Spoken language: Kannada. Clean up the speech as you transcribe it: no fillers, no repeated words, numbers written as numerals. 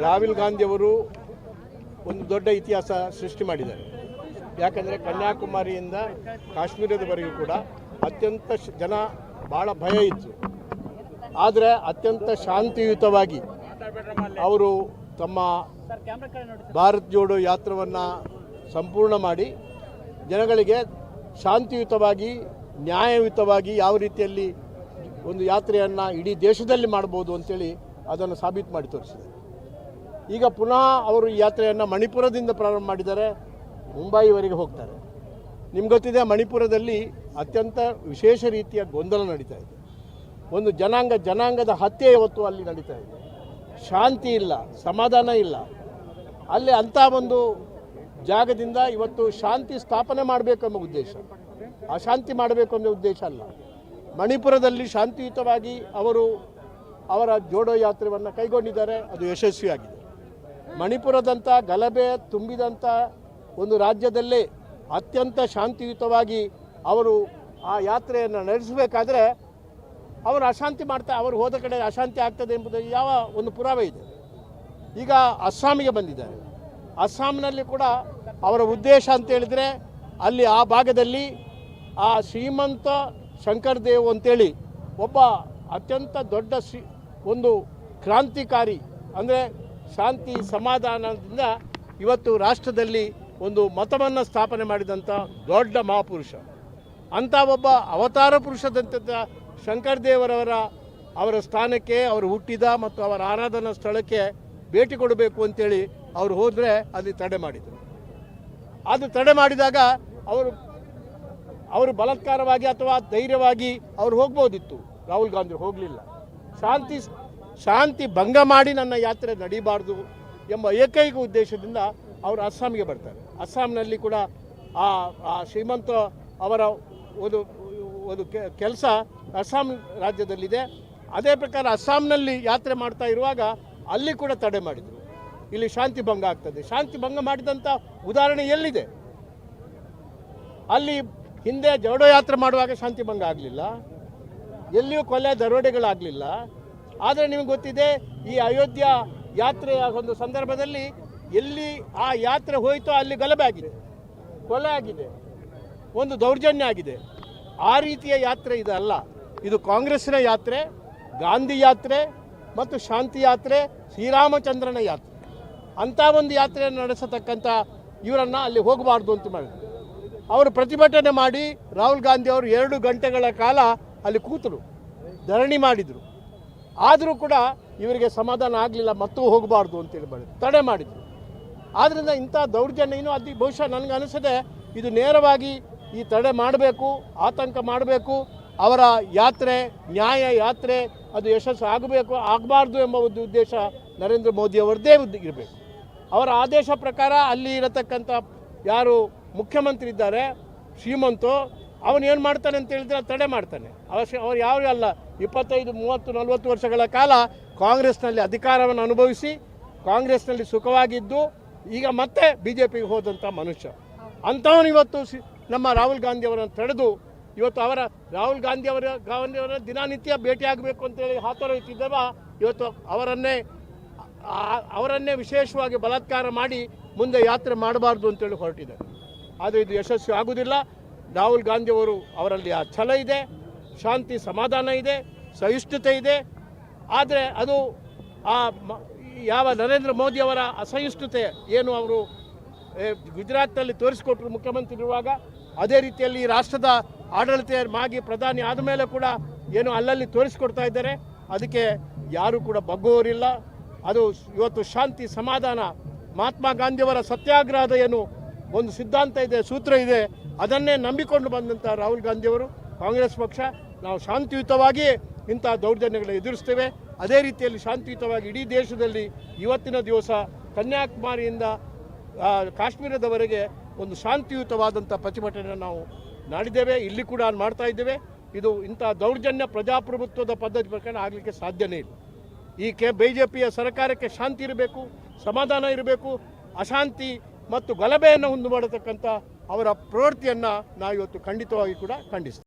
ರಾಹುಲ್ ಗಾಂಧಿಯವರು ಒಂದು ದೊಡ್ಡ ಇತಿಹಾಸ ಸೃಷ್ಟಿ ಮಾಡಿದ್ದಾರೆ. ಯಾಕಂದರೆ ಕನ್ಯಾಕುಮಾರಿಯಿಂದ ಕಾಶ್ಮೀರದವರೆಗೂ ಕೂಡ ಅತ್ಯಂತ ಜನ ಭಾಳ ಭಯ ಇತ್ತು. ಆದರೆ ಅತ್ಯಂತ ಶಾಂತಿಯುತವಾಗಿ ಅವರು ತಮ್ಮ ಭಾರತ್ ಜೋಡೋ ಯಾತ್ರವನ್ನು ಸಂಪೂರ್ಣ ಮಾಡಿ ಜನಗಳಿಗೆ ಶಾಂತಿಯುತವಾಗಿ ನ್ಯಾಯಯುತವಾಗಿ ಯಾವ ರೀತಿಯಲ್ಲಿ ಒಂದು ಯಾತ್ರೆಯನ್ನು ಇಡೀ ದೇಶದಲ್ಲಿ ಮಾಡ್ಬೋದು ಅಂತೇಳಿ ಅದನ್ನು ಸಾಬೀತು ಮಾಡಿ ತೋರಿಸಿದೆ. ಈಗ ಪುನಃ ಅವರು ಈ ಯಾತ್ರೆಯನ್ನು ಮಣಿಪುರದಿಂದ ಪ್ರಾರಂಭ ಮಾಡಿದ್ದಾರೆ, ಮುಂಬೈವರೆಗೆ ಹೋಗ್ತಾರೆ. ನಿಮ್ಗೆ ಗೊತ್ತಿದೆ, ಮಣಿಪುರದಲ್ಲಿ ಅತ್ಯಂತ ವಿಶೇಷ ರೀತಿಯ ಗೊಂದಲ ನಡೀತಾ ಇದೆ. ಒಂದು ಜನಾಂಗದ ಹತ್ಯೆ ಇವತ್ತು ಅಲ್ಲಿ ನಡೀತಾ ಇದೆ. ಶಾಂತಿ ಇಲ್ಲ, ಸಮಾಧಾನ ಇಲ್ಲ. ಅಲ್ಲಿ ಅಂಥ ಒಂದು ಜಾಗದಿಂದ ಇವತ್ತು ಶಾಂತಿ ಸ್ಥಾಪನೆ ಮಾಡಬೇಕು ಎಂಬ ಉದ್ದೇಶ, ಅಶಾಂತಿ ಮಾಡಬೇಕು ಎಂಬ ಉದ್ದೇಶ ಅಲ್ಲ. ಮಣಿಪುರದಲ್ಲಿ ಶಾಂತಿಯುತವಾಗಿ ಅವರು ಅವರ ಜೋಡೋ ಯಾತ್ರೆಯನ್ನು ಕೈಗೊಂಡಿದ್ದಾರೆ, ಅದು ಯಶಸ್ವಿಯಾಗಿದೆ. ಮಣಿಪುರದಂಥ ಗಲಭೆ ತುಂಬಿದಂಥ ಒಂದು ರಾಜ್ಯದಲ್ಲೇ ಅತ್ಯಂತ ಶಾಂತಿಯುತವಾಗಿ ಅವರು ಆ ಯಾತ್ರೆಯನ್ನು ನಡೆಸಬೇಕಾದ್ರೆ ಅವರು ಅಶಾಂತಿ ಅವರು ಹೋದ ಕಡೆ ಅಶಾಂತಿ ಆಗ್ತದೆ ಎಂಬುದು ಯಾವ ಒಂದು ಪುರಾವೆ ಇದೆ. ಈಗ ಅಸ್ಸಾಮಿಗೆ ಬಂದಿದ್ದಾರೆ. ಅಸ್ಸಾಂನಲ್ಲಿ ಕೂಡ ಅವರ ಉದ್ದೇಶ ಅಂತ ಹೇಳಿದರೆ ಅಲ್ಲಿ ಆ ಭಾಗದಲ್ಲಿ ಆ ಶ್ರೀಮಂತ ಶಂಕರ್ ದೇವ್ ಅಂತೇಳಿ ಒಬ್ಬ ಅತ್ಯಂತ ದೊಡ್ಡ ಒಂದು ಕ್ರಾಂತಿಕಾರಿ, ಅಂದರೆ ಶಾಂತಿ ಸಮಾಧಾನದಿಂದ ಇವತ್ತು ರಾಷ್ಟ್ರದಲ್ಲಿ ಒಂದು ಮತವನ್ನು ಸ್ಥಾಪನೆ ಮಾಡಿದಂಥ ದೊಡ್ಡ ಮಹಾಪುರುಷ, ಅಂಥ ಒಬ್ಬ ಅವತಾರ ಪುರುಷದಂಥ ಶಂಕರ್ ಅವರ ಸ್ಥಾನಕ್ಕೆ ಅವರು ಹುಟ್ಟಿದ ಮತ್ತು ಅವರ ಆರಾಧನಾ ಸ್ಥಳಕ್ಕೆ ಭೇಟಿ ಕೊಡಬೇಕು ಅಂತೇಳಿ ಅವರು ಹೋದರೆ ಅಲ್ಲಿ ತಡೆ ಮಾಡಿದರು. ಅದು ತಡೆ ಮಾಡಿದಾಗ ಅವರು ಬಲಾತ್ಕಾರವಾಗಿ ಅಥವಾ ಧೈರ್ಯವಾಗಿ ಅವರು ಹೋಗ್ಬೋದಿತ್ತು. ರಾಹುಲ್ ಗಾಂಧಿ ಹೋಗಲಿಲ್ಲ. ಶಾಂತಿ ಭಂಗ ಮಾಡಿ ನನ್ನ ಯಾತ್ರೆ ನಡೀಬಾರ್ದು ಎಂಬ ಏಕೈಕ ಉದ್ದೇಶದಿಂದ ಅವರು ಅಸ್ಸಾಂಗೆ ಬರ್ತಾರೆ. ಅಸ್ಸಾಂನಲ್ಲಿ ಕೂಡ ಆ ಶ್ರೀಮಂತ ಅವರ ಒಂದು ಕೆಲಸ ಅಸ್ಸಾಂ ರಾಜ್ಯದಲ್ಲಿದೆ. ಅದೇ ಪ್ರಕಾರ ಅಸ್ಸಾಂನಲ್ಲಿ ಯಾತ್ರೆ ಮಾಡ್ತಾ ಇರುವಾಗ ಅಲ್ಲಿ ಕೂಡ ತಡೆ ಮಾಡಿದರು. ಇಲ್ಲಿ ಶಾಂತಿ ಭಂಗ ಆಗ್ತದೆ. ಶಾಂತಿ ಭಂಗ ಮಾಡಿದಂಥ ಉದಾಹರಣೆ ಎಲ್ಲಿದೆ? ಅಲ್ಲಿ ಹಿಂದೆ ಜೋಡೋ ಯಾತ್ರೆ ಮಾಡುವಾಗ ಶಾಂತಿ ಭಂಗ ಆಗಲಿಲ್ಲ, ಎಲ್ಲಿಯೂ ಕೊಲೆ ದರೋಡೆಗಳಾಗಲಿಲ್ಲ. ಆದರೆ ನಿಮಗೆ ಗೊತ್ತಿದೆ, ಈ ಅಯೋಧ್ಯ ಯಾತ್ರೆಯ ಒಂದು ಸಂದರ್ಭದಲ್ಲಿ ಎಲ್ಲಿ ಆ ಯಾತ್ರೆ ಹೋಯಿತೋ ಅಲ್ಲಿ ಗಲಭೆ ಆಗಿದೆ, ಕೊಲೆ ಆಗಿದೆ, ಒಂದು ದೌರ್ಜನ್ಯ ಆಗಿದೆ. ಆ ರೀತಿಯ ಯಾತ್ರೆ ಇದಲ್ಲ. ಇದು ಕಾಂಗ್ರೆಸ್ಸಿನ ಯಾತ್ರೆ, ಗಾಂಧಿ ಯಾತ್ರೆ ಮತ್ತು ಶಾಂತಿ ಯಾತ್ರೆ, ಶ್ರೀರಾಮಚಂದ್ರನ ಯಾತ್ರೆ. ಅಂಥ ಒಂದು ಯಾತ್ರೆಯನ್ನು ನಡೆಸತಕ್ಕಂಥ ಇವರನ್ನು ಅಲ್ಲಿ ಹೋಗಬಾರ್ದು ಅಂತ ಮಾಡಿದ್ರು. ಅವರು ಪ್ರತಿಭಟನೆ ಮಾಡಿ ರಾಹುಲ್ ಗಾಂಧಿ ಅವರು 2 ಗಂಟೆಗಳ ಕಾಲ ಅಲ್ಲಿ ಕೂತರು, ಧರಣಿ ಮಾಡಿದರು. ಆದರೂ ಕೂಡ ಇವರಿಗೆ ಸಮಾಧಾನ ಆಗಲಿಲ್ಲ, ಮತ್ತೂ ಹೋಗಬಾರ್ದು ಅಂತೇಳಿ ಮಾಡಿದ್ರು, ತಡೆ ಮಾಡಿದರು. ಆದ್ದರಿಂದ ಇಂಥ ದೌರ್ಜನ್ಯ ಇನ್ನೂ ಅದು ಬಹುಶಃ ನನಗೆ ಅನಿಸದೆ ಇದು ನೇರವಾಗಿ ಈ ತಡೆ ಮಾಡಬೇಕು, ಆತಂಕ ಮಾಡಬೇಕು. ಅವರ ಯಾತ್ರೆ ನ್ಯಾಯ ಯಾತ್ರೆ ಅದು ಯಶಸ್ಸು ಆಗಬಾರ್ದು ಎಂಬ ಒಂದು ಉದ್ದೇಶ ನರೇಂದ್ರ ಮೋದಿ ಅವರದ್ದೇ ಇರಬೇಕು. ಅವರ ಆದೇಶ ಪ್ರಕಾರ ಅಲ್ಲಿ ಇರತಕ್ಕಂಥ ಯಾರು ಮುಖ್ಯಮಂತ್ರಿ ಇದ್ದಾರೆ ಶ್ರೀಮಂತೋ, ಅವನು ಏನು ಮಾಡ್ತಾನೆ ಅಂತ ಹೇಳಿದ್ರೆ ತಡೆ ಮಾಡ್ತಾನೆ. ಅವ್ರು ಯಾರು ಅಲ್ಲ, 25, 30, 40 ವರ್ಷಗಳ ಕಾಲ ಕಾಂಗ್ರೆಸ್ನಲ್ಲಿ ಅಧಿಕಾರವನ್ನು ಅನುಭವಿಸಿ ಕಾಂಗ್ರೆಸ್ನಲ್ಲಿ ಸುಖವಾಗಿದ್ದು ಈಗ ಮತ್ತೆ BJPಗೆ ಹೋದಂಥ ಮನುಷ್ಯ. ಅಂಥವನು ಇವತ್ತು ನಮ್ಮ ರಾಹುಲ್ ಗಾಂಧಿ ಅವರನ್ನು ತಡೆದು ಇವತ್ತು ರಾಹುಲ್ ಗಾಂಧಿ ಅವರ ದಿನನಿತ್ಯ ಭೇಟಿಯಾಗಬೇಕು ಅಂತೇಳಿ ಹಾತೊರೆಯುತ್ತಿದ್ದವ ಇವತ್ತು ಅವರನ್ನೇ ವಿಶೇಷವಾಗಿ ಬಲಾತ್ಕಾರ ಮಾಡಿ ಮುಂದೆ ಯಾತ್ರೆ ಮಾಡಬಾರ್ದು ಅಂತೇಳಿ ಹೊರಟಿದ್ದಾರೆ. ಆದರೆ ಇದು ಯಶಸ್ವಿ ಆಗುವುದಿಲ್ಲ. ರಾಹುಲ್ ಗಾಂಧಿಯವರು ಅವರಲ್ಲಿ ಆ ಛಲ ಇದೆ, ಶಾಂತಿ ಸಮಾಧಾನ ಇದೆ, ಸಹಿಷ್ಣುತೆ ಇದೆ. ಆದರೆ ಅದು ಯಾವ ನರೇಂದ್ರ ಮೋದಿಯವರ ಅಸಹಿಷ್ಣುತೆ ಏನು ಅವರು ಗುಜರಾತ್ನಲ್ಲಿ ತೋರಿಸಿಕೊಟ್ರು ಮುಖ್ಯಮಂತ್ರಿ ಇರುವಾಗ, ಅದೇ ರೀತಿಯಲ್ಲಿ ರಾಷ್ಟ್ರದ ಆಡಳಿತ ಮಾಗಿ ಪ್ರಧಾನಿ ಆದ ಮೇಲೆ ಕೂಡ ಏನು ಅಲ್ಲಲ್ಲಿ ತೋರಿಸಿಕೊಡ್ತಾ ಇದ್ದಾರೆ. ಅದಕ್ಕೆ ಯಾರೂ ಕೂಡ ಬಗ್ಗುವವರಿಲ್ಲ. ಅದು ಇವತ್ತು ಶಾಂತಿ ಸಮಾಧಾನ, ಮಹಾತ್ಮ ಗಾಂಧಿಯವರ ಸತ್ಯಾಗ್ರಹದ ಏನು ಒಂದು ಸಿದ್ಧಾಂತ ಇದೆ, ಸೂತ್ರ ಇದೆ, ಅದನ್ನೇ ನಂಬಿಕೊಂಡು ಬಂದಂಥ ರಾಹುಲ್ ಗಾಂಧಿಯವರು, ಕಾಂಗ್ರೆಸ್ ಪಕ್ಷ, ನಾವು ಶಾಂತಿಯುತವಾಗಿ ಇಂಥ ದೌರ್ಜನ್ಯಗಳನ್ನು ಎದುರಿಸ್ತೇವೆ. ಅದೇ ರೀತಿಯಲ್ಲಿ ಶಾಂತಿಯುತವಾಗಿ ಇಡೀ ದೇಶದಲ್ಲಿ ಇವತ್ತಿನ ದಿವಸ ಕನ್ಯಾಕುಮಾರಿಯಿಂದ ಕಾಶ್ಮೀರದವರೆಗೆ ಒಂದು ಶಾಂತಿಯುತವಾದಂಥ ಪ್ರತಿಭಟನೆ ನಾವು ಮಾಡಿದ್ದೇವೆ, ಇಲ್ಲಿ ಕೂಡ ಮಾಡ್ತಾ ಇದ್ದೇವೆ. ಇದು ಇಂಥ ದೌರ್ಜನ್ಯ ಪ್ರಜಾಪ್ರಭುತ್ವದ ಪದ್ಧತಿ ಪ್ರಕಾರ ಆಗಲಿಕ್ಕೆ ಸಾಧ್ಯನೇ ಇಲ್ಲ. ಈ BJPಯ ಸರ್ಕಾರಕ್ಕೆ ಶಾಂತಿ ಇರಬೇಕು, ಸಮಾಧಾನ ಇರಬೇಕು. ಅಶಾಂತಿ ಮತ್ತು ಗಲಭೆಯನ್ನು ಉಂಟು ಮಾಡತಕ್ಕಂಥ ಅವರ ಪ್ರವೃತ್ತಿಯನ್ನು ನಾವು ಇವತ್ತು ಖಂಡಿತವಾಗಿ ಕೂಡ ಖಂಡಿಸ್ತೇವೆ.